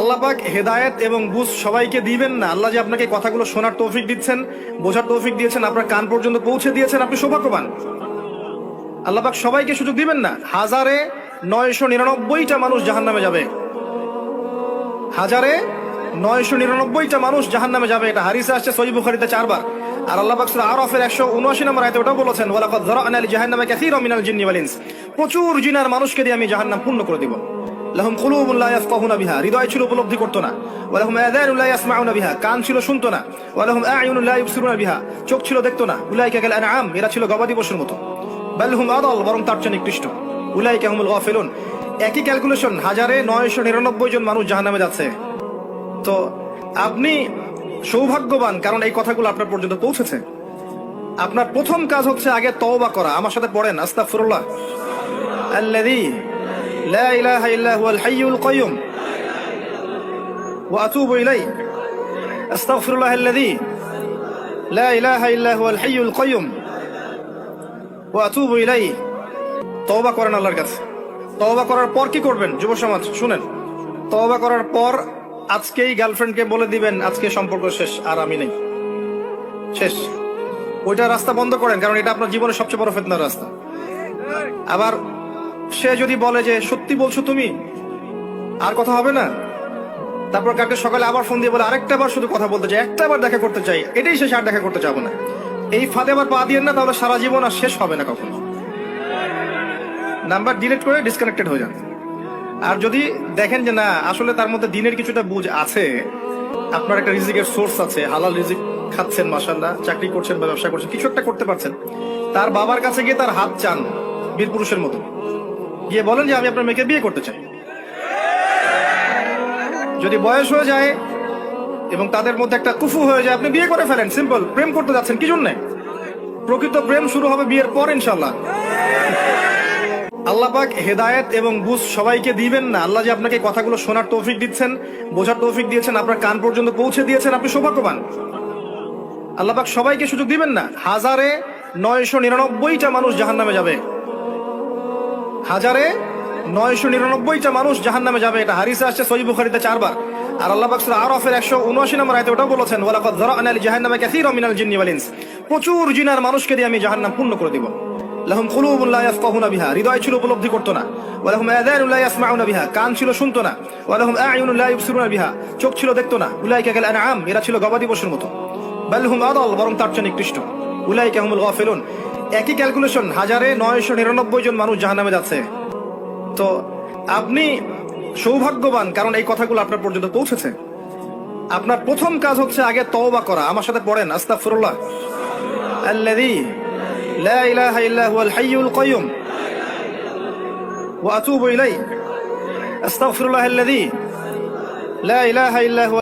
আল্লাহ পাক হেদায়েত এবং বুঝ সবাইকে দিবেন না। আল্লাহ যে আপনাকে কথাগুলো শোনার তৌফিক দিচ্ছেন, বোঝার তৌফিক দিয়েছেন, আপনার কান পর্যন্ত পৌঁছে দিয়েছেন, আপনি সৌভাগ্যবান। আল্লাহ পাক সবাইকে সুযোগ দিবেন না। 1999টা মানুষ জাহান্নামে যাবে, 1999টা মানুষ জাহান্নামে যাবে। এটা হাদিসে আসছে সহিহ বুখারীতে 4 বার। আর আল্লাহ পাক সূরা আরাফের 179 নম্বর আয়াতে ওটাও বলেছেন, ওয়ালাকাদ যারা'না লিজাহান্নামা কাসীরাম মিনাল জিন্নি ওয়াল ইনস। প্রচুর জিনার মানুষকে দিয়ে আমি জাহান্নাম পূর্ণ করে দিব। লাহুম কুলুবুন লা ইয়াফকাহুনা বিহা, হৃদয় ছিল উপলব্ধি করতো না। ওয়া লাহুম আযানুন লা ইয়াসমাউনা বিহা, কান ছিল শুনতো না। ওয়া লাহুম আ'য়ুনুন লা ইবসিরুনা বিহা, চোখ ছিল দেখতো না। উলাইকা কাল আনআম, এরা ছিল গবাদি পশুর মতো। বাল হুম আদাল, বরং তার চেয়ে নিকৃষ্ট। উলাইকা হুমুল গাফিলুন। একই ক্যালকুলেশন, 1999 জন মানুষ জাহান্নামে যাচ্ছে। তো আপনি সৌভাগ্যবান, কারণ এই কথাগুলো আপনার পর্যন্ত পৌঁছেছে। আপনার প্রথম কাজ হচ্ছে আগে তওবা করা। আমার সাথে পড়েন, আস্তাগফিরুল্লাহ আল্লাযী লা ইলাহা ইল্লা হুয়াল হাইয়ুল কাইয়্যুম ওয়া আতুবু ইলাইহি। আস্তাগফিরুল্লাহ আল্লাযী লা ইলাহা ইল্লা হুয়াল হাইয়ুল কাইয়্যুম ওয়া আতুবু ইলাইহি। তওবা করেন আল্লাহর কাছে। তওবা করার পর কি করবেন যুব সমাজ শুনেন? তওবা করার পর আজকেই গার্লফ্রেন্ডকে বলে দিবেন, আজকে সম্পর্ক শেষ, আর আমি নেই, শেষ। ওইটা রাস্তা বন্ধ করেন, কারণ এটা আপনার জীবনের সবচেয়ে বড় ফিতনার রাস্তা। আবার সে যদি বলে যে সত্যি বলছো তুমি, আর কথা হবে না, তারপর কালকে সকালে আবার ফোন দিয়ে বলে আরেকটা বার শুধু কথা বলতে চাই, একটা বার দেখা করতে চাই, এটাই শেষ, আর দেখা করতে চাবো না, এই ফাঁদে আবার পা দিয়েন না, তাহলে সারা জীবন আর শেষ হবে না কখনো। নাম্বার ডিলিট করে ডিসকানেক্টেড হয়ে যান। আর যদি দেখেন যে না, আসলে তার মধ্যে দিনের কিছুটা বুঝ আছে, আপনার একটা রিজিকের সোর্স আছে, হালাল রিজিক খাচ্ছেন, মাশাআল্লাহ, চাকরি করছেন বা ব্যবসা করছেন, কিছু একটা করতে পারছেন, তার বাবার কাছে গিয়ে তার হাত চান বীর পুরুষের মতো, গিয়ে বলেন যে আমি আপনার মেয়েকে বিয়ে করতে চাই। যদি বয়স হয়ে যায় এবং তাদের মধ্যে একটা কুফু হয়ে যায়, আপনি বিয়ে করে ফেলেন, সিম্পল। প্রেম করতে যাচ্ছেন কি জন্যে? প্রকৃত প্রেম শুরু হবে বিয়ের পর ইনশাআল্লাহ। আল্লাহ পাক হেদায়েত এবং বুঝ সবাইকে দিবেন না। আল্লাহ যে আপনাকে কথাগুলো শোনার তৌফিক দিচ্ছেন, বোঝার তৌফিক দিয়েছেন, আপনার কান পর্যন্ত পৌঁছে দিয়েছেন, আপনি সৌভাগ্যবান। আল্লাহ পাক সবাইকে সুযোগ দিবেন না। 1999টা মানুষ জাহান্নামে যাবে, 1999টা মানুষ জাহান্নামে যাবে। এটা হাদিসে আসছে সহিহ বুখারীতে 4 বার। আর আল্লাহ পাক সূরা আরাফের 179 নম্বর আয়াতে ওটাও বলেছেন, ওয়ালাকাদ যারা'না লিজাহান্নামা কাসীরাম মিনাল জিন্নি ওয়াল ইনস। প্রচুর জিনার মানুষকে দিয়ে আমি জাহান্নাম পূর্ণ করে দিব। লাহুম কুলুবুন লা ইয়াফকাহুনা বিহা, হৃদয় ছিল উপলব্ধি করতো না। ওয়া লাহুম আযানুন লা ইয়াসমাউনা বিহা, কান ছিল শুনতো না। ওয়া লাহুম আ'য়ুনুন লা ইবসিরুনা বিহা, চোখ ছিল দেখতো না। উলাইকা কাল আনআম, এরা ছিল গবাদি পশুর মতো। বাল হুম আদাল, বরং তার চেয়ে নিকৃষ্ট। উলাইকা হুমুল গাফিলুন। একই ক্যালকুলেশন, 1999 জন মানুষ জাহান্নামে যাচ্ছে। তো আপনি সৌভাগ্যবান, কারণ এই কথাগুলো আপনার পর্যন্ত পৌঁছেছে। আপনার প্রথম কাজ হচ্ছে আগে তওবা করা। আমার সাথে পড়েন, আস্তাগফিরুল্লাহ আল্লাযী লা ইলাহা ইল্লা হুয়াল হাইয়ুল কাইয়্যুম ওয়া আতুবু ইলাইহি। আস্তাগফিরুল্লাহ আল্লাযী লা ইলাহা ইল্লা হুয়া